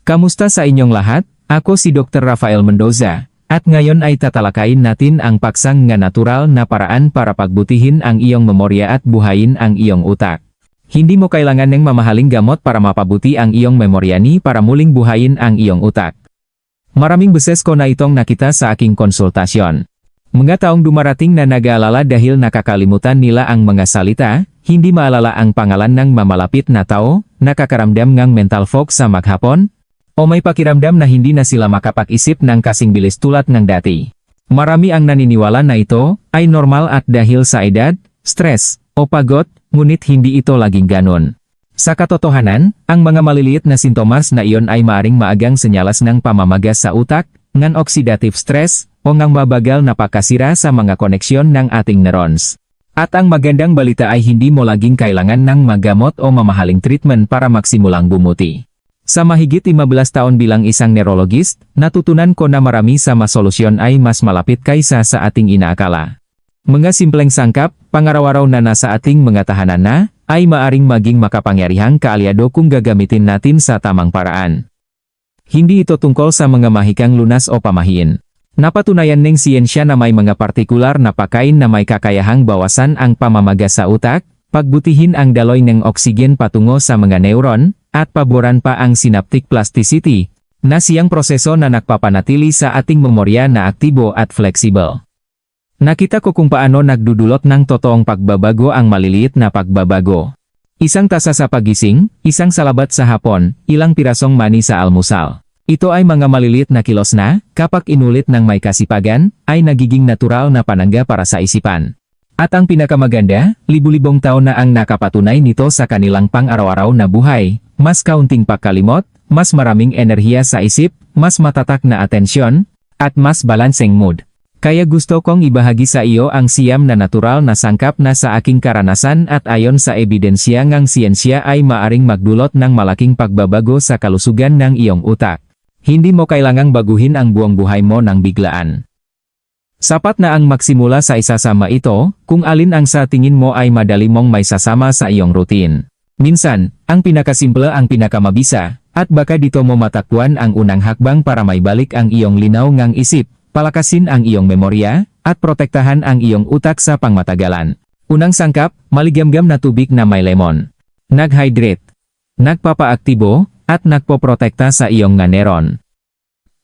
Kamusta sa inyong lahat? Ako si Dr. Rafael Mendoza, at ngayon ay tatalakayin natin ang paksang nga natural na paraan para pagbutihin ang iyong memorya at buhayin ang iyong utak. Hindi mo kailangan ng mamahaling gamot para mapabuti ang iyong memorya ni para muling buhayin ang iyong utak. Maraming beses ko na itong nakita sa aking konsultasyon. Mga taong dumarating na nag-aalala dahil nakakalimutan nila ang mga salita, hindi maalala ang pangalan ng mamalapit na tao, nakakaramdam ng mental fog sa maghapon, o may pakiramdam na hindi na sila makapag-isip ng kasing bilis tulad ng dati. Marami ang naniniwala na ito ay normal at dahil sa edad, stress, o pagod, ngunit hindi ito laging ganon. Sa katotohanan, ang mga maliliit na sintomas na iyon ay maaring maagang senyalas ng pamamaga sa utak, ng oxidative stress, o ng mabagal na pagkasira sa mga koneksyon ng ating neurons. At ang magandang balita ay hindi mo laging kailangan ng magamot o mamahaling treatment para magsimulang bumuti. Sa mahigit 15 taon bilang isang neurologist, natutunan ko na marami sa masolusyon ay mas malapit kaysa sa ating inaakala. Mga simpleng sangkap, pangaraw-araw na nasa ating mga tahanan na, ay maaring maging makapangyarihang kaalyado kung gagamitin natin sa tamang paraan. Hindi ito tungkol sa mga mahikang lunas o pamahiin. Napatunayan ng siyensya na may mga partikular na pagkain na may kakayahang bawasan ang pamamaga sa utak, pagbutihin ang daloy ng oksigen patungo sa mga neuron, at paboran pa ang synaptic plasticity, na siyang proseso na nagpapanatili sa ating memorya na aktibo at flexible. Nakita ko kung paano nagdudulot ng totoong pagbabago ang maliliit na pagbabago. Isang tasa sa pagising, isang salabat sa hapon, ilang pirasong mani sa almusal. Ito ay mga maliliit na kilos na, kapag inulit ng may kasipagan, ay nagiging natural na panangga para sa isipan. At ang pinakamaganda, libu-libong taon na ang nakapatunay nito sa kanilang pang-araw-araw na buhay, mas kaunting pagkalimot, mas maraming enerhiya sa isip, mas matatak na atensyon, at mas balanseng mood. Kaya gusto kong ibahagi sa iyo ang siyam na natural na sangkap na sa aking karanasan at ayon sa ebidensya ngang siyensya ay maaring magdulot ng malaking pagbabago sa kalusugan ng iyong utak. Hindi mo kailangang baguhin ang buong buhay mo ng biglaan. Sapat na ang magsimula sa isasama ito, kung alin ang sa tingin mo ay madali mong may sasama sa iyong routine. Minsan, ang pinakasimple ang pinakamabisa, at baka dito mo matakbuhan ang unang hakbang para may balik ang iyong linaw ngang isip, palakasin ang iyong memorya, at protektahan ang iyong utak sa pangmatagalan. Unang sangkap, maligamgam na tubig na may lemon. Nag-hydrate, nagpapaaktibo, at nagpoprotekta sa iyong nga neuron.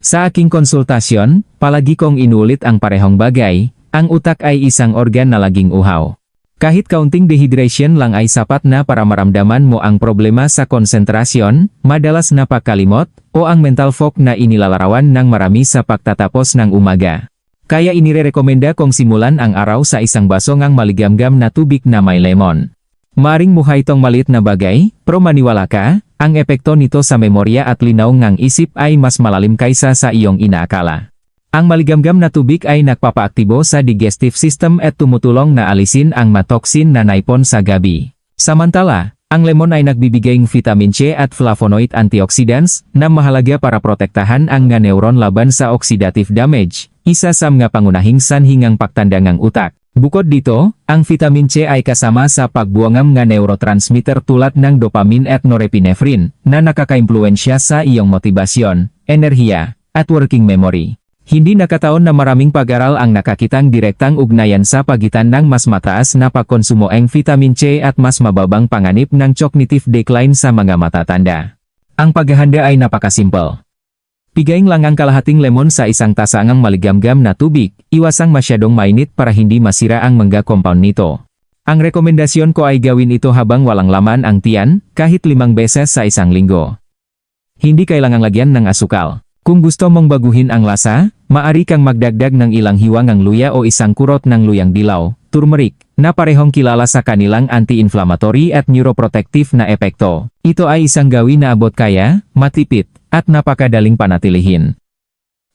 Sa aking konsultasyon, palagi kong inulit ang parehong bagay, ang utak ay isang organ na laging uhaw. Kahit kaunting dehydration lang ay sapat na para maramdaman mo ang problema sa konsentrasyon, madalas na pagkalimot, o ang mental fog na inilalarawan ng marami sa pagtatapos ng umaga. Kaya inirekomenda kong simulan ang araw sa isang baso ngang maligamgam na tubig na may lemon. Maring mukha itong maliit na bagay, pero maniwala ka, ang epekto nito sa memorya at linaw ngang isip ay mas malalim kaysa sa iyong inaakala. Ang maligamgam na tubig ay nagpapaaktibo sa digestive system at tumutulong na alisin ang matoksin na naipon sa gabi. Samantala, ang lemon ay nagbibigay ng vitamin C at flavonoid antioxidants na mahalaga para protektahan ang nga neuron laban sa oxidative damage, isa sa mga pangunahing sanhi ngang pagtanda ngang utak. Bukod dito, ang vitamin C ay kasama sa pagbuangam nga neurotransmitter tulad ng dopamine at norepinephrine na nakakaimpluwensya sa iyong motibasyon, enerhiya, at working memory. Hindi nakataon na maraming pag-aral ang nakakitang direktang ugnayan sa pagitan ng mas mataas na pagkonsumo ng vitamin C at mas mababang panganib ng cognitive decline sa mga matatanda. Ang paghahanda ay napakasimple. Pigaing lang ang kalahating lemon sa isang tasangang maligamgam na tubig, iwasang masyadong mainit para hindi masira ang mangga compound nito. Ang rekomendasyon ko ay gawin ito habang walang laman ang tiyan, kahit 5 beses sa isang linggo. Hindi kailangang lagyan ng asukal. Kung gusto mong baguhin ang lasa, maari kang magdagdag ng ilang hiwangang luya o isang kurot ng luyang dilaw, turmeric, na parehong kilala sa kanilang anti-inflammatory at neuroprotective na epekto. Ito ay isang gawin na abot kaya, matipid, at napakadaling panatilihin.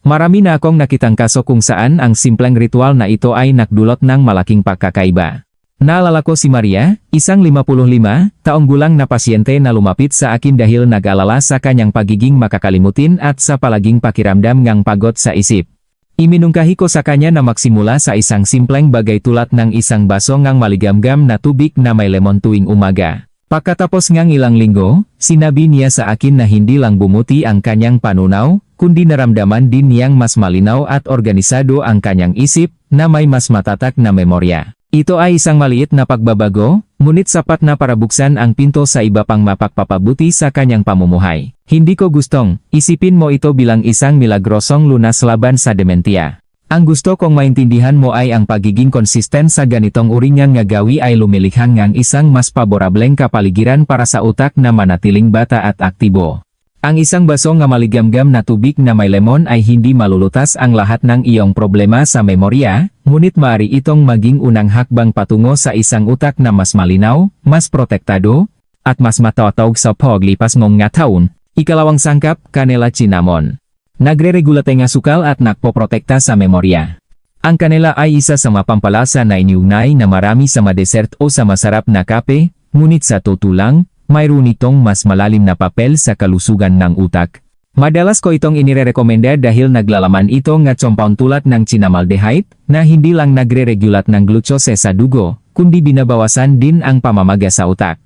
Marami na akong nakitang kaso kung saan ang simpleng ritual na ito ay nagdulot ng malaking pagkakaiba. Naalala ko si Maria, isang 55 taong gulang na pasyente na lumapit sa akin dahil nag-alala sa kanyang pagiging makakalimutin at sa palaging pakiramdam ngang pagod sa isip. Iminungkahi ko sa kanya na magsimula sa isang simpleng bagay tulad ng isang baso ngang maligamgam na tubig na may lemon tuwing umaga. Pagkatapos ngang ilang linggo, sinabi niya sa akin na hindi lang bumuti ang kanyang panunaw, kundi naramdaman din niyang mas malinaw at organisado ang kanyang isip, na may mas matatak na memorya. Ito ay isang maliit na pagbabago, ngunit sapat na para buksan ang pinto sa iba pang mapagpapabuti sa kanyang pamumuhay. Hindi ko gustong, isipin mo ito bilang isang milagrosong lunas laban sa dementia. Ang gusto kong maintindihan mo ay ang pagiging konsisten sa ganitong uri niyang ngagawi ay lumilikhan ngang isang mas paborableng kapaligiran para sa utak na manatiling bata at aktibo. Ang isang baso nga maligamgam na tubig na may lemon ay hindi malulutas ang lahat ng iyong problema sa memorya, ngunit maaari itong maging unang hakbang patungo sa isang utak na mas malinaw, mas protektado, at mas matatawag sa paglipas ng mga taon. Ikalawang sangkap, kanela cinnamon. Nagre-regulate ng asukal at nagpoprotekta sa memorya. Ang kanela ay isa sa mapampalasa na iniugnay na marami sa madesert o sa masarap na kape, ngunit sa totoo lang, mayroon itong mas malalim na papel sa kalusugan ng utak. Madalas ko itong inirekomenda dahil naglalaman ito ng compound tulad ng cinnamaldehyde, na hindi lang nagre-regulate ng glucose sa dugo, kundi binabawasan din ang pamamaga sa utak.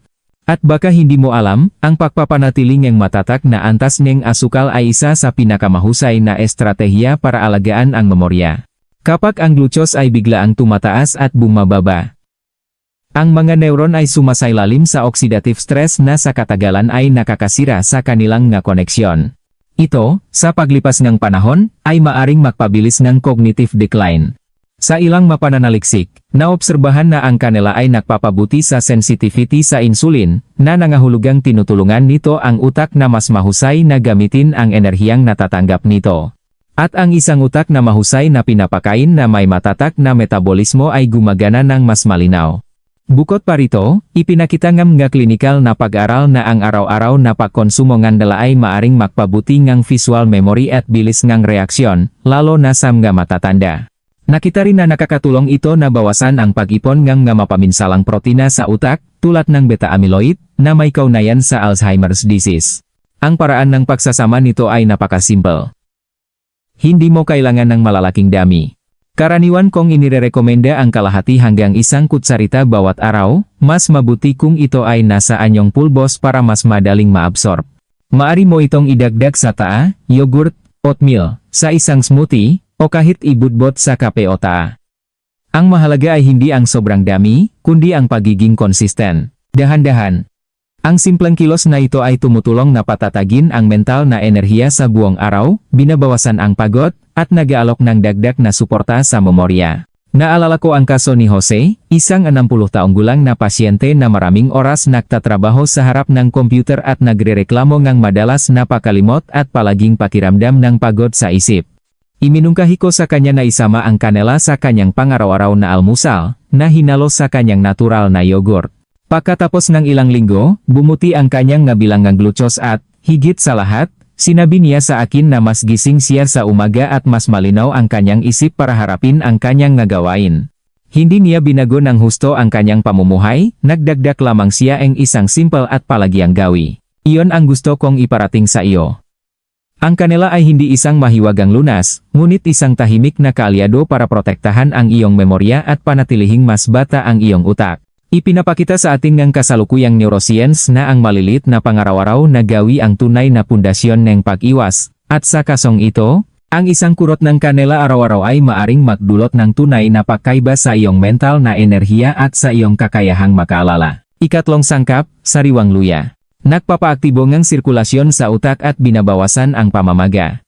At baka hindi mo alam, ang pagpapanatiling ng matatak na antas ng asukal ay isa sa pinakamahusay na estratehiya para alagaan ang memorya. Kapag ang glucose ay biglaang tumataas at bumababa, ang mga neuron ay sumasailalim sa oxidative stress na sa katagalan ay nakakasira sa kanilang nga koneksyon. Ito, sa paglipas ng panahon, ay maaring magpabilis ng cognitive decline. Sa ilang mapananaliksik, naobserbahan na ang kanela ay nagpapabuti sa sensitivity sa insulin, na nangahulugang tinutulungan nito ang utak na mas mahusay na gamitin ang enerhiyang natatanggap nito. At ang isang utak na mahusay na pinapakain na may matatak na metabolismo ay gumagana ng mas malinaw. Bukod pa rito, ipinakita ng mga klinikal na pag-aral na ang araw-araw na pagkonsumo ng dala ay maaring magpabuti ng visual memory at bilis ng reaksyon, lalo na sa mga matatanda. Nakita rin na nakakatulong ito na bawasan ang pag-ipon ng mga mapaminsalang protina sa utak, tulad ng beta-amyloid, na may kaugnayan sa Alzheimer's disease. Ang paraan ng pagsasama nito ay napakasimple. Hindi mo kailangan ng malalaking dami. Karaniwan kong inirekomenda ang kalahati hanggang isang kutsarita bawat araw, mas mabuti kung ito ay nasa anyong pulbos para mas madaling maabsorb. Maari mo itong idagdag sa taa, yogurt, oatmeal, sa isang smoothie, o kahit ibudbot sa kape o taa. Ang mahalaga ay hindi ang sobrang dami, kundi ang pagiging konsisten. Dahan-dahan. Ang simpleng kilos na ito ay tumutulong na patatagin ang mental na enerhiya sa buong araw, binabawasan ang pagod, at nag-aalok ng dagdag na suporta sa memorya. Naalala ko ang kaso ni Jose, isang 60 taong gulang na pasyente na maraming oras nagtatrabaho sa harap ng komputer at nagrereklamo ng madalas napakalimot at palaging pakiramdam ng pagod sa isip. Iminungkahi ko sa kanya na isama ang kanela sa kanyang pangaraw-araw na almusal, na hinalo sa kanyang natural na yogurt. Pagkatapos ng ilang linggo, bumuti ang kanyang nabilang ng glucose at, higit sa lahat, sinabi niya sa akin na mas gising siya sa umaga at mas malinaw ang kanyang isip para harapin ang kanyang nagawain. Hindi niya binago ng husto ang kanyang pamumuhay, nagdagdag lamang siya ang isang simple at palagiang gawi. Iyon ang gusto kong iparating sa iyo. Ang kanela ay hindi isang mahiwagang lunas, ngunit isang tahimik na kaalyado para protektahan ang iyong memorya at panatilihing mas bata ang iyong utak. Ipinapakita sa atin ng kasalukuyang neuroscience na ang malilit na pangaraw-araw na gawi ang tunay na pundasyon ng pag-iwas, at sa kasong ito, ang isang kurot ng kanela araw-araw ay maaring magdulot ng tunay na pagkaiba sa iyong mental na enerhiya at sa iyong kakayahang makaalala. Ikatlong sangkap, sariwang luya. Nagpapaaktibo ng sirkulasyon sa utak at binabawasan ang pamamaga.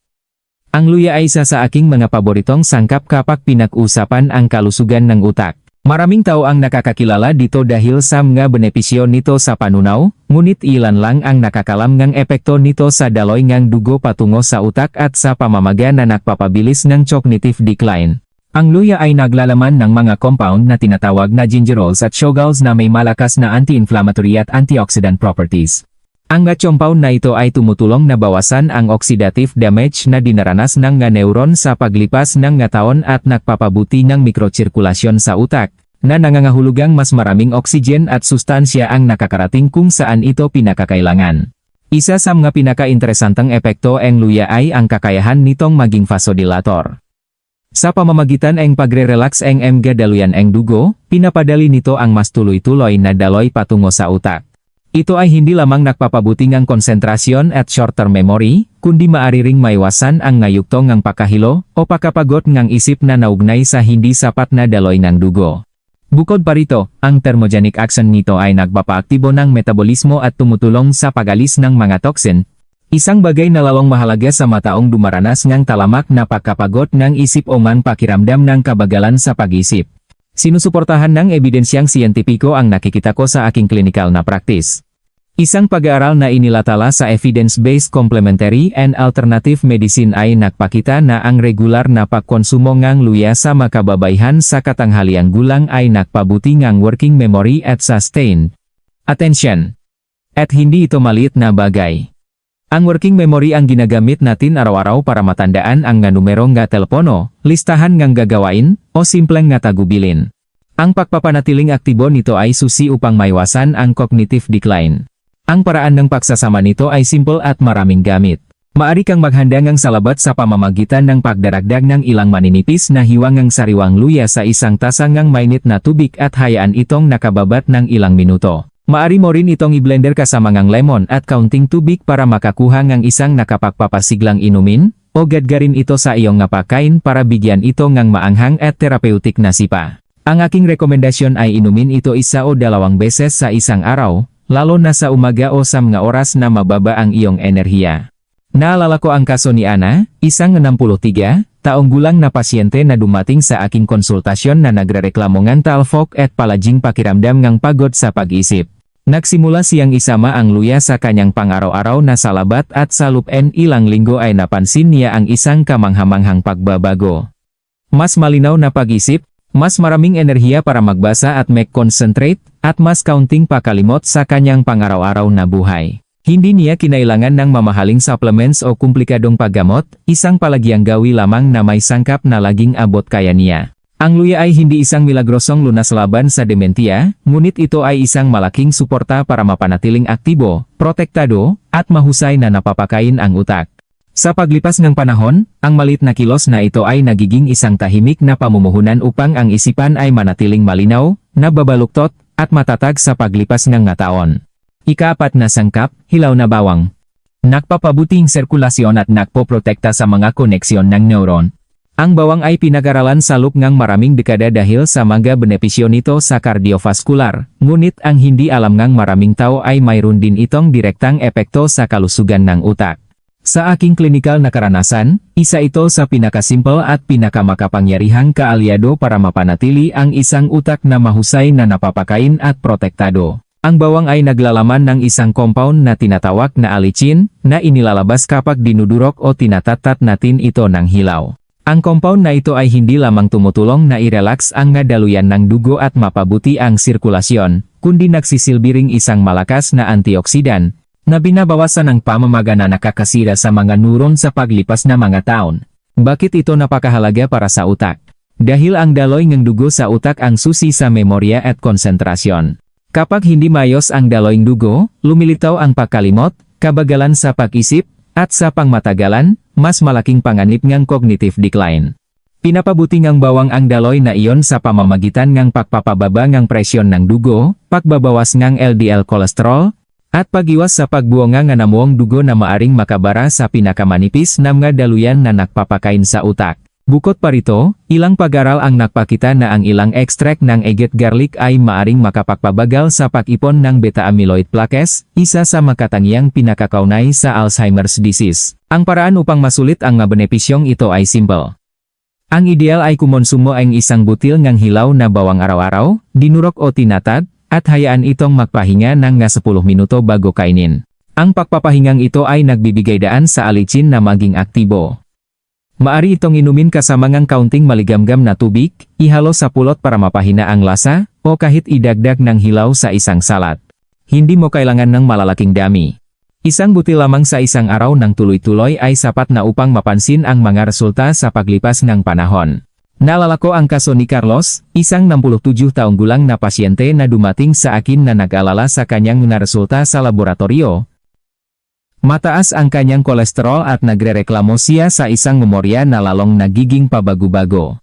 Ang luya ay isa sa aking mga paboritong sangkap kapag pinag-usapan ang kalusugan ng utak. Maraming tao ang nakakakilala dito dahil sa mga benepisyo nito sa panunaw, ngunit ilan lang ang nakakalam ng epekto nito sa daloy ng dugo patungo sa utak at sa pamamaga na nagpapabilis ng cognitive decline. Ang luya ay naglalaman ng mga compound na tinatawag na gingerols at shogals na may malakas na anti-inflammatory at antioxidant properties. Ang mga compound na ito ay tumutulong na bawasan ang oxidative damage na dinaranas ng mga neuron sa paglipas ng mga taon at nagpapabuti ng mikrotsirkulasyon sa utak, na nangangahulugang mas maraming oxygen at sustansya ang nakakarating kung saan ito pinakakailangan. Isa sa mga pinaka-interesantang epekto ng luya ay ang kakayahan nitong maging vasodilator. Sa pamamagitan ng pagre-relax ng mga daluyan ng dugo, pinapadali nito ang mas tuloy-tuloy na daloy patungo sa utak. Ito ay hindi lamang nagpapabuti ngang konsentrasyon at short-term memory, kundi maaari ring maiwasan ang ngayugto ngang pakahilo o pakapagot ngang isip na naugnay sa hindi sapat na daloy ng dugo. Bukod pa rito, ang thermogenic action nito ay nagpapaaktibo ng metabolismo at tumutulong sa pag-alis ng mga toxin, isang bagay na lalong mahalaga sa mataong dumaranas ngang talamak na pagkapagot ng isip o man pakiramdam ng kabagalan sa pag-isip. Sinusuportahan ng ebidensyang siyentipiko ang nakikita ko sa aking klinikal na practice. Isang pag-aaral na inilatala sa Evidence-Based Complementary and Alternative Medicine ay nagpakita na ang regular na pagkonsumo ngang luya sa makababayhan sa katanghaliang gulang ay nagpabuti ngang working memory at sustained attention. At hindi ito maliit na bagay. Ang working memory ang ginagamit natin araw-araw para matandaan ang nga numero nga telepono, listahan ngang gagawain, o simpleng nga tagubilin. Ang pagpapanatiling aktibo nito ay susi upang maiwasan ang cognitive decline. Ang paraan ng pagsasama nito ay simple at maraming gamit. Maari kang maghanda ngang salabat sa pamamagitan ng pagdaragdag ng ilang maninipis na hiwang ngang sariwang luya sa isang tasa ngang mainit na tubig at hayaan itong nakababat ng ilang minuto. Maari mo rin itong i-blender kasama ngang lemon at kaunting tubig para makakuha ngang isang nakapagpapasiglang inumin, o gadgarin ito sa iyong nga pagkain para bigyan ito ngang maanghang at therapeutic na sipa. Ang aking rekomendasyon ay inumin ito 1 o 2 beses sa isang araw, lalo na sa umaga o sa mga oras na mababa ang iyong enerhiya. Naalala ko ang kaso ni Ana, isang 63 taong gulang na pasyente na dumating sa aking konsultasyon na nagrereklamo ngang talfok at palaging pakiramdam ngang pagod sa pag-isip. Nagsimula siyang isama ang luya sa kanyang pang-araw-araw na salabat at sa loob-en ilang linggo ay napansin niya ang isang kamanghamanghang pagbabago. Mas malinaw na pag-isip, mas maraming enerhiya para magbasa at mag-concentrate, at mas kaunting pakalimot sa kanyang pang-araw-araw na buhay. Hindi niya kinailangan ng mamahaling supplements o komplikadong paggamot, isang palagyang gawi lamang na may sangkap na laging abot kaya niya. Ang luya ay hindi isang milagrosong lunas laban sa dementia, ngunit ito ay isang malaking suporta para mapanatiling aktibo, protektado, at mahusay na napapakain ang utak. Sa paglipas ng panahon, ang malit na kilos na ito ay nagiging isang tahimik na pamumuhunan upang ang isipan ay manatiling malinaw, nababaluktot, at matatag sa paglipas ng nga taon. Ika-4 na sangkap, hilaw na bawang. Nagpapabuting sirkulasyon at nagpoprotekta sa mga koneksyon ng neuron. Ang bawang ay pinag-aralan sa loob ng maraming dekada dahil sa mga benepisyo nito sa kardiovaskular, ngunit ang hindi alam ng maraming tao ay mayroon din itong direktang epekto sa kalusugan ng utak. Sa aking klinikal na karanasan, isa ito sa pinakasimple at pinakamakapangyarihang kaalyado para mapanatili ang isang utak na mahusay na napapakain at protektado. Ang bawang ay naglalaman ng isang compound na tinatawag na allicin, na inilalabas kapag dinudurok o tinatatat natin ito ng hilaw. Ang compound na ito ay hindi lamang tumutulong na i-relax ang daluyan ng dugo at mapabuti ang sirkulasyon, kundi nagsisilbi ring isang malakas na antioksidan, na binabawasan ang pamamaga na nakakasira sa mga neuron sa paglipas na mga taon. Bakit ito napakahalaga para sa utak? Dahil ang daloy ng dugo sa utak ang susi sa memorya at konsentrasyon. Kapag hindi mayos ang daloy ng dugo, lumilitaw ang pagkalimot, kabagalan sa pag-isip, at sa pangmatagalan, mas malaking panganib ng cognitive decline. Pinapabuti ngang bawang ang daloy na iyon sa pamamagitan ng pagpapababa ng presyon ng dugo, pagbabawas ng LDL cholesterol, at pag-iwas sa pagbuo nga namuong dugo na maaring makabara sa pinakamanipis na mga daluyan na nagpapakain sa utak. Bukod pa rito, ilang pag-aral ang nagpakita na ang ilang extract ng eget garlic ay maaring makapagpabagal sa pag-ipon ng beta-amyloid plaques, isa sa makatangiang pinakakaunay sa Alzheimer's disease. Ang paraan upang masulit ang mga benepisyong ito ay simple. Ang ideal ay kumonsumo ang isang butil ng hilaw na bawang araw-araw, dinurok o tinatad, at hayaan itong magpahinga ng 10 minuto bago kainin. Ang pagpapahingang ito ay nagbibigay daan sa allicin na maging aktibo. Maari itong inumin kasama ng kaunting maligamgam na tubig, ihalo sa pulot para mapahina ang lasa, o kahit idagdag ng hilaw sa isang salad. Hindi mo kailangan ng malalaking dami. Isang butil lamang sa isang araw ng tuloy-tuloy ay sapat na upang mapansin ang mga resulta sa paglipas ng panahon. Naalala ko ang kaso ni Carlos, isang 67 taong gulang na pasyente na dumating sa akin na nag-alala sa kanyang mga resulta sa laboratorio. Mataas ang kanyang kolesterol at nagrereklamo siya sa isang memorya na lalong nagiging pabago-bago.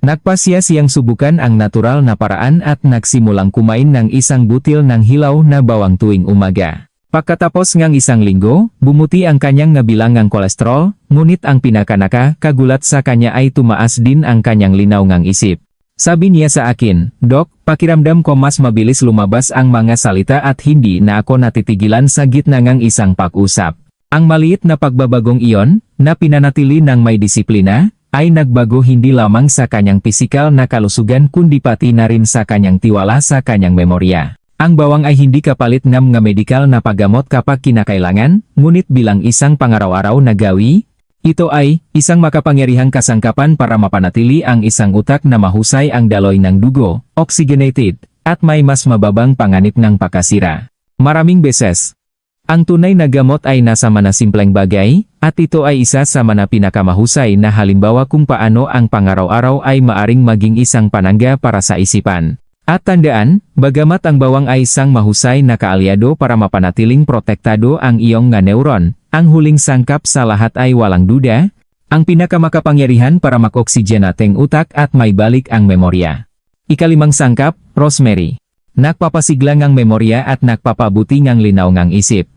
Nagpasya siyang subukan ang natural na paraan at nagsimulang kumain ng isang butil ng hilaw na bawang tuwing umaga. Pagkatapos ng isang linggo, bumuti ang kanyang nabilangang kolesterol, ngunit ang pinaka-nakakagulat sa kanya ay tumaas din ang kanyang linaw ng isip. Sabi niya sa akin, "Dok, pakiramdam ko mas mabilis lumabas ang mga salita at hindi na ako natitigilan sa gitna ng isang pag-usap." Ang maliit na pagbabagong iyon, na pinanatili ng may disiplina, ay nagbago hindi lamang sa kanyang pisikal na kalusugan kundi pati na rin sa kanyang tiwala sa kanyang memorya. Ang bawang ay hindi kapalit ng mga medikal na paggamot kapag kinakailangan, ngunit bilang isang pangaraw-araw na gawi, ito ay isang makapangyarihang kasangkapan para mapanatili ang isang utak na mahusay ang daloy ng dugo, oxygenated, at may mas mababang panganib ng pagkasira. Maraming beses, ang tunay na gamot ay nasa mga simpleng bagay, at ito ay isa sa mga pinakamahusay na halimbawa kung paano ang pangaraw-araw ay maaring maging isang panangga para sa isipan. At tandaan, bagamat ang bawang ay isang mahusay na kaalyado para mapanatiling protektado ang iyong nga neuron, ang huling sangkap sa lahat ay walang duda, ang pinakamakapangyarihan para makoksigenateng utak at may balik ang memorya. Ikalimang sangkap, rosemary. Nagpapasigla ng memorya at nagpapabuti ng linaw ng isip.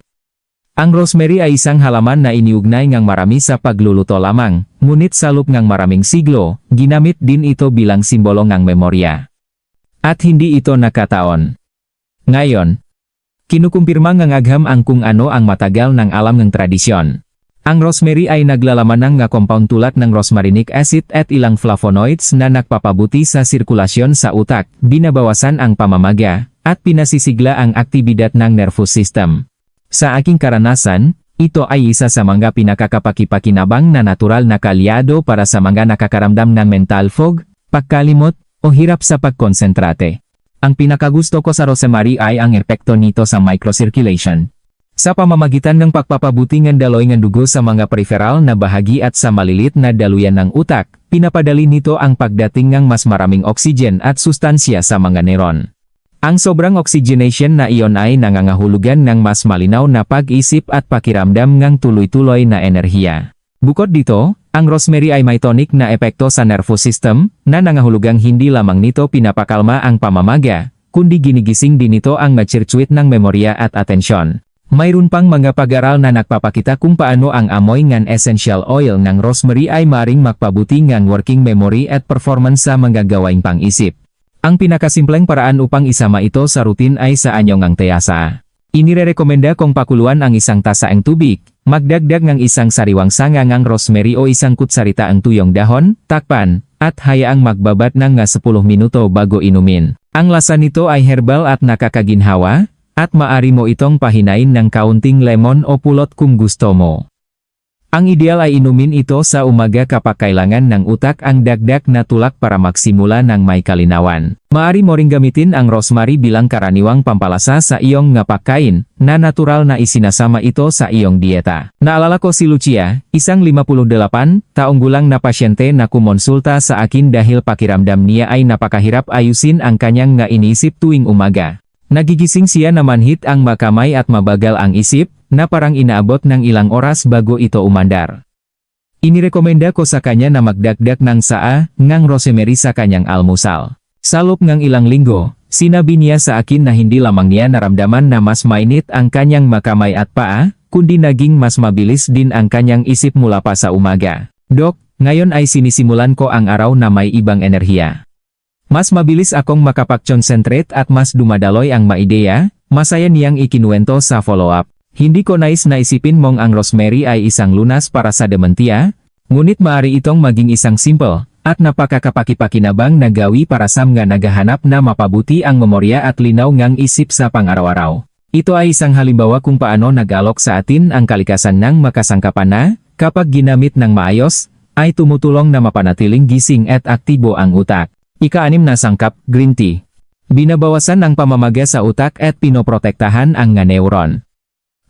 Ang rosemary ay isang halaman na iniugnay ng marami sa pagluluto lamang, ngunit sa loob ng maraming siglo, ginamit din ito bilang simbolo ng memorya. At hindi ito nakataon. Ngayon, kinukumpirma ng agham ang kung ano ang matagal ng alam ng tradisyon. Ang rosemary ay naglalaman ng compound tulad ng rosmarinic acid at ilang flavonoids na nagpapabuti sa sirkulasyon sa utak, binabawasan ang pamamaga, at pinasisigla ang aktibidad ng nervous system. Sa aking karanasan, ito ay isa sa mga pinakakapakipakinabang na natural na kalyado para sa mga nakakaramdam ng mental fog, pagkalimot, o hirap sa pagkonsentrate. Ang pinakagusto ko sa rosemary ay ang epekto nito sa microcirculation. Sa pamamagitan ng pagpapabuti ng daloy ng dugo sa mga peripheral na bahagi at sa malilit na daluyan ng utak, pinapadali nito ang pagdating ng mas maraming oxygen at sustansya sa mga neuron. Ang sobrang oxygenation na iyon ay nangangahulugan ng mas malinaw na pag-isip at pakiramdam ng tuloy-tuloy na enerhiya. Bukod dito, ang rosemary ay may tonic na epekto sa nervous system, na nangahulugang hindi lamang nito pinapakalma ang pamamaga, kundi ginigising din nito ang matsirtswit ng memorya at atensyon. Mayroon pang mga pag-aral na nagpapakita kung paano ang amoy ng essential oil ng rosemary ay maring magpabuti ng working memory at performance sa mga gawaing pang-isip. Ang pinakasimpleng paraan upang isama ito sa routine ay sa anyong ang teyasa. Inirerekomenda kong pakuluan ang isang tasa ng tubig, magdagdag ng isang sariwang sanga ng rosemary o isang kutsarita ang tuyong dahon, takpan, at hayaang magbabat ng 10 minuto bago inumin. Ang lasa nito ay herbal at nakakaginhawa, at maari mo itong pahinain ng kaunting lemon o pulot kung gusto mo. Ang ideal ay inumin ito sa umaga kapag kailangan ng utak ang dagdag na tulak para magsimula ng may kalinawan. Maari mo ring gamitin ang rosemary bilang karaniwang pampalasa sa iyong nga pagkain, na natural na isinasama ito sa iyong dieta. Naalala ko si Lucia, isang 58 taong gulang na pasyente na kumonsulta sa akin dahil pakiramdam niya ay napakahirap ayusin ang kanyang nga iniisip tuwing umaga. Nagigising siya na manhit ang makamay at mabagal ang isip, na parang inaabot ng ilang oras bago ito umandar. Inirekomenda ko sa kanya na magdagdag ng saa ng rosemary sa kanyang almusal. Sa loob ng ilang linggo, sinabi niya sa akin na hindi lamang niya naramdaman na mas mainit ang kanyang makamay at paa, kundi naging mas mabilis din ang kanyang isip mula pa sa umaga. "Dok, ngayon ay sinisimulan ko ang araw na may ibang enerhiya. Mas mabilis akong makapag-concentrate at mas dumadaloy ang maideya," masaya niyang ikinuwento sa follow-up. Hindi ko nais na isipin mong ang rosemary ay isang lunas para sa dementia, ngunit maaari itong maging isang simple, at napakakapakipakinabang na gawi para sa mga naghahanap na mapabuti ang memorya at linaw ngang isip sa pang-araw-araw. Ito ay isang halimbawa kung paano nag-alok sa atin ang kalikasan ng makasangkapan na, kapag ginamit ng maayos, ay tumutulong na mapanatiling gising at aktibo ang utak. Ika-6 na sangkap, green tea. Binabawasan ang pamamaga sa utak at pinoprotektahan ang nga neuron.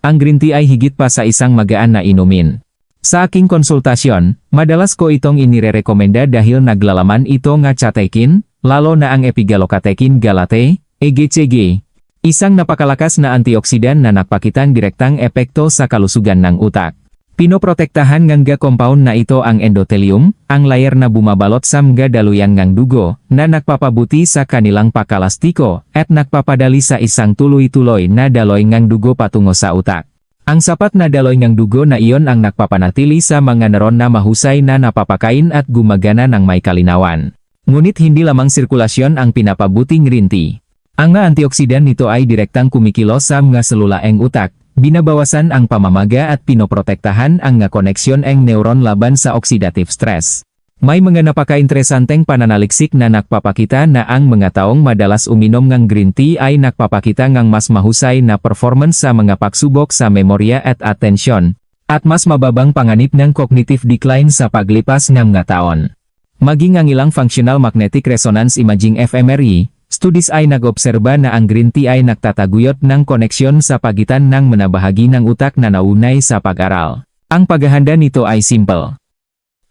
Ang green tea ay higit pa sa isang magaan na inumin. Sa aking konsultasyon, madalas ko itong inirerekomenda dahil naglalaman ito nga catekin, lalo na ang epigalocatekin galate, EGCG. Isang napakalakas na antioksidan na nagpakitang direktang epekto sa kalusugan ng utak. Pinoprotektahan ngangga compound na ito ang endothelium, ang layer na bumabalot sa mga daluyan ngang dugo, na nagpapabuti sa kanilang pakalastiko, at nagpapadali sa isang tuloy-tuloy na daloy ngang dugo patungo sa utak. Ang sapat na daloy ngang dugo na iyon ang nagpapanatili sa mga neuron na mahusay na napapakain at gumagana ng may kalinawan. Ngunit hindi lamang sirkulasyon ang pinapabuting green tea. Ang mga antioksidan nito ay direktang kumikilos sa mga selula ng utak, binabawasan ang pamamaga at pinoprotektahan ang nga koneksyon ng neuron laban sa oxidative stress. May mga napaka-interesanteng pananaliksik na nagpapakita na ang mga taong madalas uminom ng green tea ay nagpapakita ng mas mahusay na performance sa mga pagsubok sa memorya at atensyon, at mas mababang panganib ng cognitive decline sa paglipas ng mga taon. Maging ang ilang functional magnetic resonance imaging fMRI, studies ay nag-obserba na ang green tea ay nagtataguyod ng koneksyon sa pagitan ng manabahagi ng utak na naunay sa pag-aral. Ang paghahanda nito ay simple.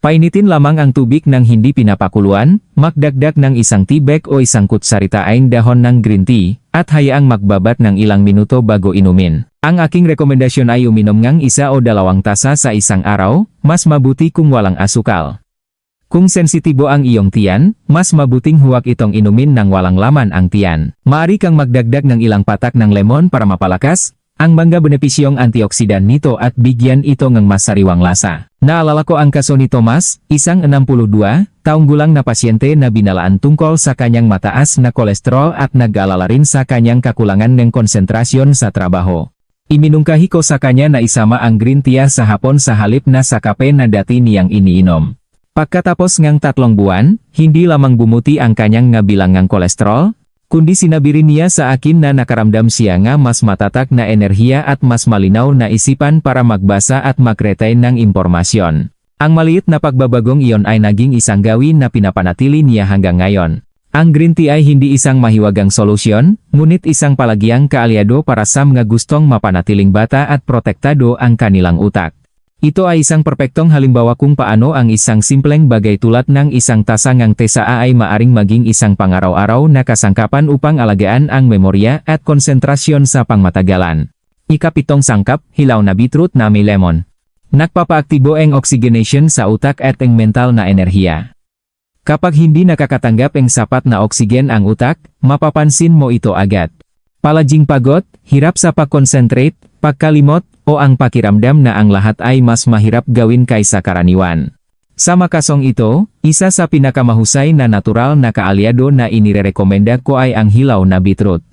Painitin lamang ang tubig ng hindi pinapakuluan, magdagdag ng isang tea bag o isang kutsaritaing dahon ng green tea, at hayaang magbabat ng ilang minuto bago inumin. Ang aking rekomendasyon ay uminom ng 1 o 2 tasa sa isang araw, mas mabuti kung walang asukal. Kung sensitibo ang iyong tiyan, mas mabuting huwag itong inumin nang walang laman ang tiyan. Maaari kang magdagdag ng ilang patak ng lemon para mapalakas ang mga benepisyong antioksidan nito at bigyan ito ng mas sariwang lasa. Naalala ko ang kaso ni Thomas, isang 62 taong gulang na pasyente na binalaan tungkol sa kanyang mataas na kolesterol at nag-aalala rin sa kanyang kakulangan ng konsentrasyon sa trabaho. Iminungkahi ko sa kanya na isama ang green tea sa hapon sa halip na sa kape na dati niyang iniinom. Pagkatapos ngang 3 buwan, hindi lamang bumuti ang kanyang nga bilangang kolesterol, kundi sinabi rin niya sa akin na nakaramdam siya nga mas matatak na enerhiya at mas malinaw na isipan para magbasa at mag-retain ng impormasyon. Ang maliit na pagbabagong iyon ay naging isang gawin na pinapanatili niya hanggang ngayon. Ang green tea ay hindi isang mahiwagang solusyon, ngunit isang palagiang kaalyado para sa mga gustong mapanatiling bata at protektado ang kanilang utak. Ito ay isang perpektong halimbawa kung paano ang isang simpleng bagay tulad ng isang tasa ng tsaa ay maaring maging isang pangaraw-araw na kasangkapan upang alagaan ang memorya at konsentrasyon sa pangmatagalan. Ika-7 sangkap, hilaw na beetroot na may lemon. Nagpapaaktibo ang oxygenation sa utak at ang mental na enerhiya. Kapag hindi nakakatanggap ang sapat na oksigen ang utak, mapapansin mo ito agad. Palaging pagod, hirap sa pag-concentrate, pagkalimot, o ang pakiramdam na ang lahat ay mas mahirap gawin kaysa karaniwan. Sa makasong ito, isa sa pinakamahusay na natural na kaalyado na inirerekomenda ko ay ang hilaw na beetroot.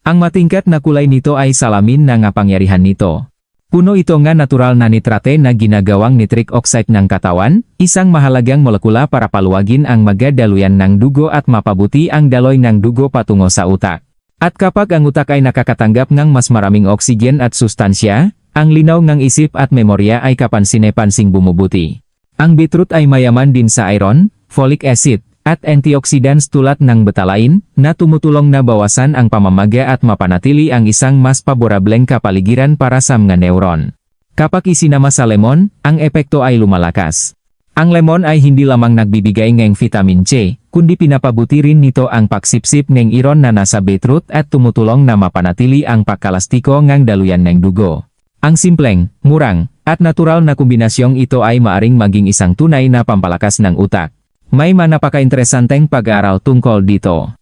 Ang matingkat na kulay nito ay salamin na ngapangyarihan nito. Puno ito nga natural na nitrate na ginagawang nitric oxide ng katawan, isang mahalagang molekula para paluwagin ang mga daluyan ng dugo at mapabuti ang daloy ng dugo patungo sa utak. At kapag ang utak ay nakakatanggap ng mas maraming oksigen at sustansya, ang linaw ng isip at memorya ay kapansin-pansing bumubuti. Ang beetroot ay mayaman din sa iron, folic acid, at antioxidants tulad ng betalain, na tumutulong na bawasan ang pamamaga at mapanatili ang isang mas paborableng kapaligiran para sa mga neuron. Kapag isinama sa lemon, ang epekto ay lumalakas. Ang lemon ay hindi lamang nagbibigay ng vitamin C, kundi pinapabuti rin nito ang pagsipsip ng iron na nasa beetroot at tumutulong na mapanatili ang pagkalastiko ng daluyan ng dugo. Ang simpleng, murang, at natural na kombinasyong ito ay maaring maging isang tunay na pampalakas ng utak. May napaka-interesanteng pag-aaral tungkol dito.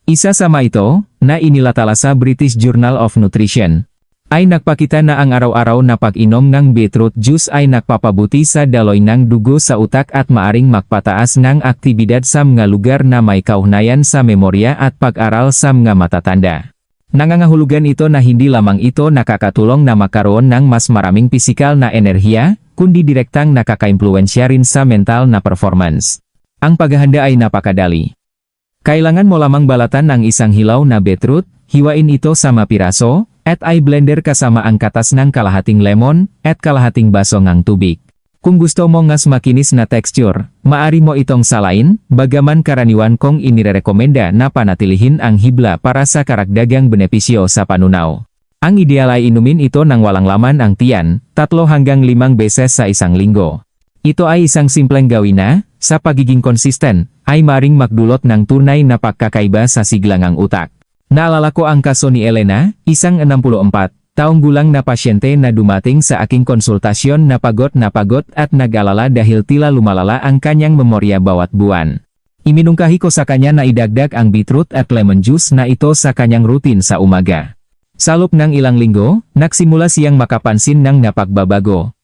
Isa sa ito, na inilathala sa British Journal of Nutrition, ay nagpakita na ang araw-araw na pag-inom ng beetroot juice ay nagpapabuti sa daloy ng dugo sa utak at maaring magpataas ng aktibidad sa mga lugar na may kaugnayan sa memorya at pag-aral sa mga matatanda. Nangangahulugan ito na hindi lamang ito nakakatulong na makaroon ng mas maraming pisikal na enerhiya, kundi direktang nakaka-impluwensya rin sa mental na performance. Ang paghahanda ay napakadali. Kailangan mo lamang balatan ng isang hilaw na beetroot, hiwain ito sa mapiraso, at ay blender kasama ang katas ng kalahating lemon, at kalahating baso ng tubig. Kung gusto mo ngas makinis na texture, maari mo itong salain, bagaman karaniwan kong inirekomenda na panatilihin ang hibla para sa karagdagang benepisyo sa panunaw. Ang ideal ay inumin ito nang walang laman ang tiyan, 3 hanggang 5 beses sa isang linggo. Ito ay isang simpleng gawin na, sa pagiging konsisten, ay maring magdulot ng tunay na pagkakaiba sa siglangang utak. Naalala ko ang kaso ni Elena, isang 64 Taong gulang na pasyente na dumating sa aking konsultasyon na pagod at nag-alala dahil tila lumalala ang kanyang memorya bawat buwan. Iminungkahi ko sa kanya na idagdag ang beetroot at lemon juice na ito sa kanyang routine sa umaga. Sa loob ng ilang linggo, nagsimula siyang makapansin ng napagbabago.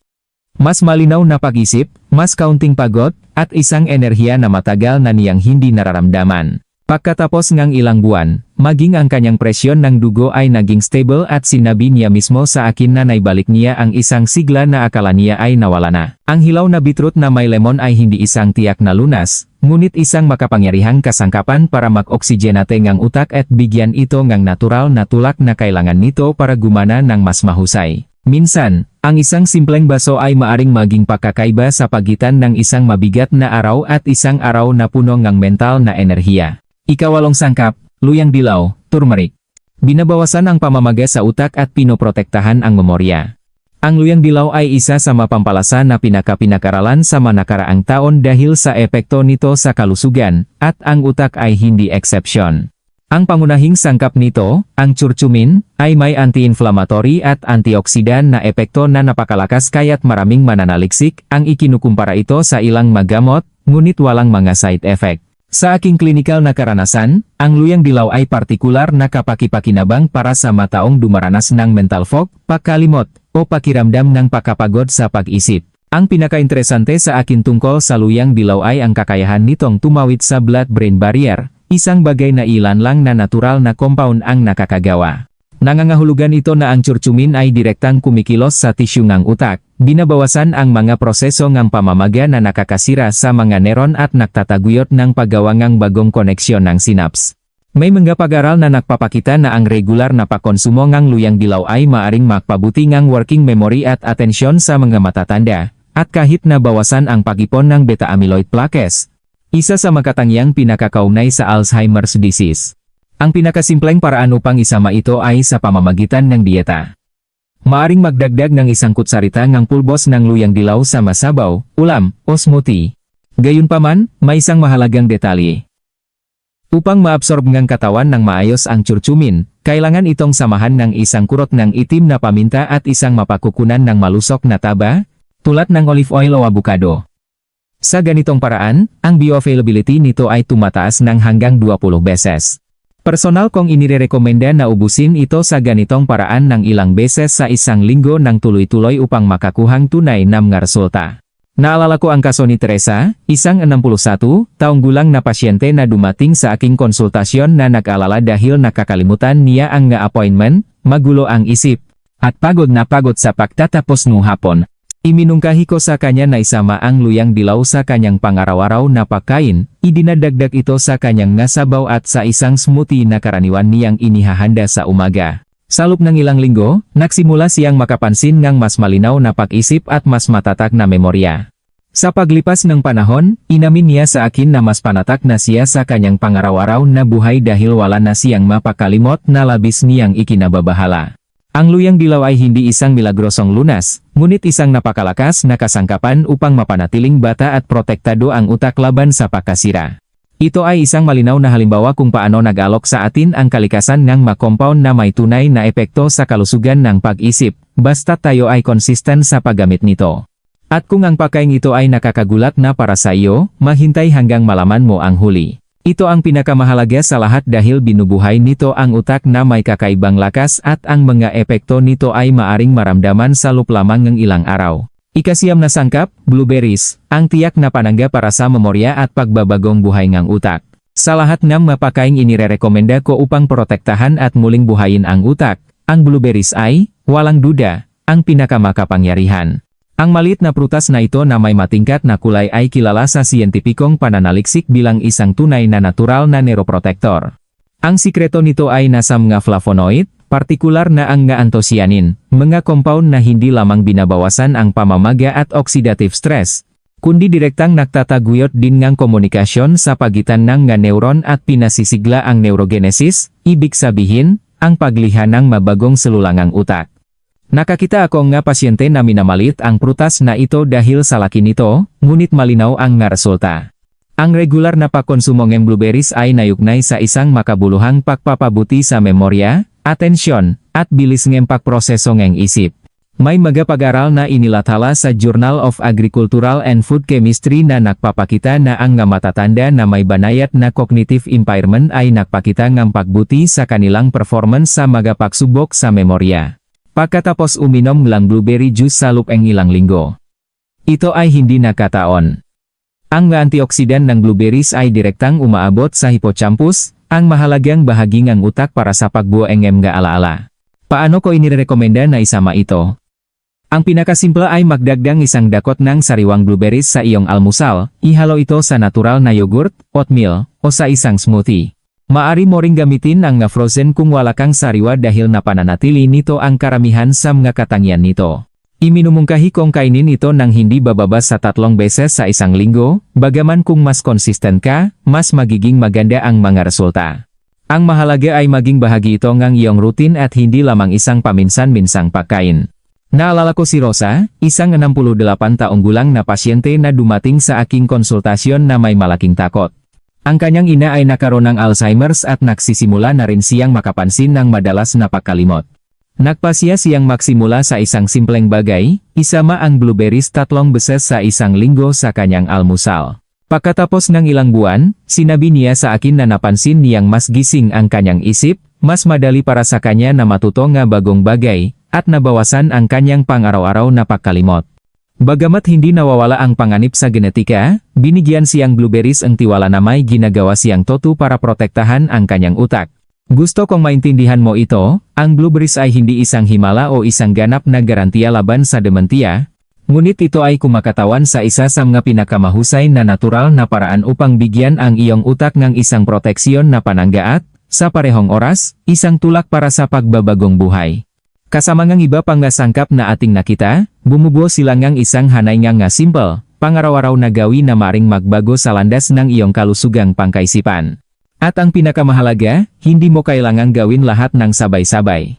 Mas malinaw na pag-isip, mas kaunting pagod, at isang enerhiya na matagal na niyang hindi nararamdaman. Pagkatapos ng ilang buwan, maging ang kanyang presyon ng dugo ay naging stable at sinabi niya mismo sa akin na naibalik niya ang isang sigla na akala niya ay nawala na. Ang hilaw na beetroot na may lemon ay hindi isang tiyak na lunas, ngunit isang makapangyarihang kasangkapan para mag-oksigenate ng utak at bigyan ito ng natural na tulak na kailangan nito para gumana ng mas mahusay. Minsan, ang isang simpleng baso ay maaring maging pakakaiba sa pagitan ng isang mabigat na araw at isang araw na puno ng mental na enerhiya. Ikawalong sangkap, luyang dilaw, turmeric. Binabawasan ang pamamaga sa utak at pinoprotektahan ang memorya. Ang luyang dilaw ay isa sa mapampalasa na pinakaralan sa manakaraang taon dahil sa epekto nito sa kalusugan, at ang utak ay hindi eksepsyon. Ang pangunahing sangkap nito, ang curcumin, ay may anti-inflammatory at antioksidan na epekto na napakalakas kaya't maraming mananaliksik ang ikinukumpara ito sa ilang magamot, ngunit walang mga side effect. Sa aking klinikal na karanasan, ang luyang dilaw ay partikular na kapaki-pakinabang para sa mataong dumaranas ng mental fog, pagkalimot, o pakiramdam ng pakapagod sa pag-isip. Ang pinakainteresante sa akin tungkol sa luyang dilaw ay ang kakayahan nitong tumawid sa blood-brain barrier, isang bagay na ilan lang na natural na compound ang nakakagawa. Nangangahulugan ito na ang curcumin ay direktang kumikilos sa tisyu ng utak, binabawasan ang mga proseso ng pamamaga na nakakasira sa mga neuron at nagtataguyod ng paggawa ng bagong koneksyon ng synapse. May mga pag-aral na nagpapakita na ang regular na pagkonsumo ng luyang dilaw ay maaring magpabuti ng working memory at atensyon sa mga matatanda, at kahit na bawasan ang pag-ipon ng beta-amyloid plaques, isa sa makatangyang pinakakaunay sa Alzheimer's disease. Ang pinakasimpleng paraan upang isama ito ay sa pamamagitan ng dieta. Maaring magdagdag ng isang kutsarita ng pulbos ng luyang dilaw sa masabaw, ulam, o smoothie. Gayunpaman, may isang mahalagang detalye. Upang maabsorb ng katawan ng maayos ang curcumin, kailangan itong samahan ng isang kurot ng itim na paminta at isang mapakukunan ng malusok na taba, tulad ng olive oil o avocado. Sa ganitong paraan, ang bioavailability nito ay tumataas ng hanggang 20 beses. Personal kong inirekomenda na ubusin ito sa ganitong paraan ng ilang beses sa isang linggo ng tuloy-tuloy upang makakuhang tunay na mga resulta. Naalala ko ang kaso ni Teresa, isang 61 taong gulang na pasyente na dumating sa aking konsultasyon na nag-alala dahil nakakalimutan niya ang appointment, magulo ang isip, at pagod na pagod sa pagtatapos ng hapon. Iminungkahi ko sa kanya na isama ang luyang dilaw sa kanyang pangaraw-araw na pagkain, idinadagdag ito sa kanyang nasabaw at sa isang smoothie na karaniwan niyang inihahanda sa umaga. Sa loob ng ilang linggo, nagsimula siyang makapansin ng mas malinaw na pag-isip at mas matatak na memorya. Sa paglipas ng panahon, inamin niya sa akin na mas panatak na siya sa kanyang pangaraw-araw na buhay dahil wala na siyang mapakalimot na labis niyang ikinababahala. Ang luyang dilaw ay hindi isang milagrosong lunas, ngunit isang napakalakas na kasangkapan upang mapanatiling bata at protektado ang utak laban sa pagkasira. Ito ay isang malinaw na halimbawa kung paano nag-alok sa atin ang kalikasan ng compound na may tunay na epekto sa kalusugan ng pag-isip, basta tayo ay konsisten sa paggamit nito. At kung ang pagkain ito ay nakakagulat na para sa iyo, mahintay hanggang malaman mo ang huli. Ito ang pinakamahalaga sa lahat dahil binubuhay nito ang utak na may kakaibang lakas at ang mga epekto nito ay maaring maramdaman sa loob lamang ng ilang araw. Ikasiyam na sangkap, blueberries, ang tiyak na panangga para sa memorya at pagbabagong buhay ng utak. Sa lahat ng mapakaing inirekomenda ko upang protektahan at muling buhayin ang utak, ang blueberries ay, walang duda, ang pinakamakapangyarihan. Ang maliit na prutas na ito na may matingkat na kulay ay kilala sa siyentipikong pananaliksik bilang isang tunay na natural na neuroprotector. Ang sikreto nito ay nasa mga flavonoid, partikular na ang nga-anthocyanin, mga compound na hindi lamang binabawasan ang pamamaga at oxidative stress, kundi direktang nagtataguyod din ng komunikasyon sa pagitan ng nga neuron at pinasisigla ang neurogenesis, ibig sabihin, ang pagliha ng mabagong selulangang utak. Nakakita ako nga pasyente na minamalit ang prutas na ito dahil sa laki nito, ngunit malinaw ang nga resulta. Ang regular na pagkonsumo ng blueberries ay nayugnay sa isang makabuluhang pagpapabuti sa memorya, atensyon, at bilis ngempak proseso ngeng isip. May magapag-aral na inilathala sa Journal of Agricultural and Food Chemistry na nagpapakita na ang nga matatanda na may banayat na cognitive impairment ay nagpakita ng pagbuti sa kanilang performance sa magapagsubok sa memorya. Pagkatapos uminom lang blueberry juice sa lupeng ilang linggo. Ito ay hindi nakataon. Ang antioksidan ng blueberries ay direktang umaabot sa hippocampus, ang mahalagang bahagi ng utak para sa pagbuo ng mga alaala. Paano ko inirekomenda na isama ito? Ang pinakasimple ay magdagdag isang dakot ng sariwang blueberries sa iyong almusal, ihalo ito sa natural na yogurt, oatmeal, o sa isang smoothie. Maari mo ring gamitin ang nga frozen kung wala kang sariwa dahil napananatili nito ang karamihan sa mga katangian nito. Iminumungkahi kong kainin ito ng hindi bababa sa 3 beses sa isang linggo, bagaman kung mas consistent ka, mas magiging maganda ang mga resulta. Ang mahalaga ay maging bahagi ito ng iyong routine at hindi lamang isang paminsan-minsang pagkain. Naalala ko si Rosa, isang 68 taong gulang na pasyente na dumating sa aking konsultasyon na may malaking takot. Ang kanyang ina ay nagkaroon ng Alzheimer's at nagsisimula na rin siyang makapansin ng madalas na pagkalimot. Nagpasya siyang magsimula sa isang simpleng bagay, isama ang blueberries 3 beses sa isang linggo sa kanyang almusal. Pagkatapos ng ilang buwan, sinabi niya sa akin na napansin niyang mas gising ang kanyang isip, mas madali para sa kanya na matuto nga bagong bagay, at nabawasan ang kanyang pang-araw-araw na pagkalimot. Bagamat hindi nawawala ang panganib sa genetika, binigyan siyang blueberries ang tiwala na may ginagawa siyang totu para protektahan ang kanyang utak. Gusto kong maintindihan mo ito, ang blueberries ay hindi isang himala o isang ganap na garantiya laban sa dementia, ngunit ito ay kumakatawan sa isa sa mga pinakamahusay na natural na paraan upang bigyan ang iyong utak ng isang proteksyon na pananggaat, sa parehong oras, isang tulak para sa pagbabagong buhay. Kasama ngang iba pang nga sangkap na ating nakita, bumubuo sila ngang isang hanay nga simple, pangaraw-araw na gawin na maring magbago sa landas ng iyong kalusugang pangkaisipan. At ang pinakamahalaga, hindi mo kailangang gawin lahat ng sabay-sabay.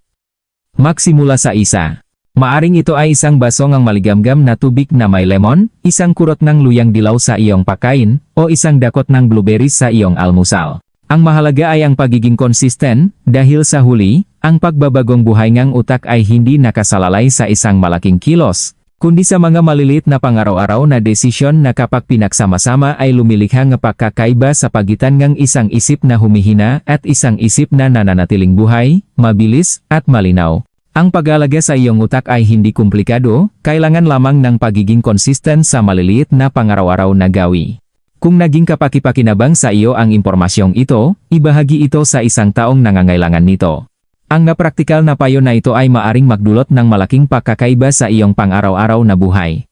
Magsimula sa isa. Maaring ito ay isang baso ng maligamgam na tubig na may lemon, isang kurot ng luyang dilaw sa iyong pagkain, o isang dakot ng blueberries sa iyong almusal. Ang mahalaga ay ang pagiging konsisten, dahil sa huli, ang pagbabagong buhay ng utak ay hindi nakasalalay sa isang malaking kilos, kundi sa mga maliliit na pangaraw-araw na desisyon na kapag pinagsama-sama ay lumilikha ng pagkakaiba sa pagitan ng isang isip na humihina at isang isip na nananatiling buhay, mabilis, at malinaw. Ang pag-alaga sa iyong utak ay hindi komplikado, kailangan lamang ng pagiging konsisten sa maliliit na pangaraw-araw na gawi. Kung naging kapaki-pakinabang sa iyo ang impormasyong ito, ibahagi ito sa isang taong nangangailangan nito. Ang praktikal na payo na ito ay maaring magdulot ng malaking pagkakaiba sa iyong pang-araw-araw na buhay.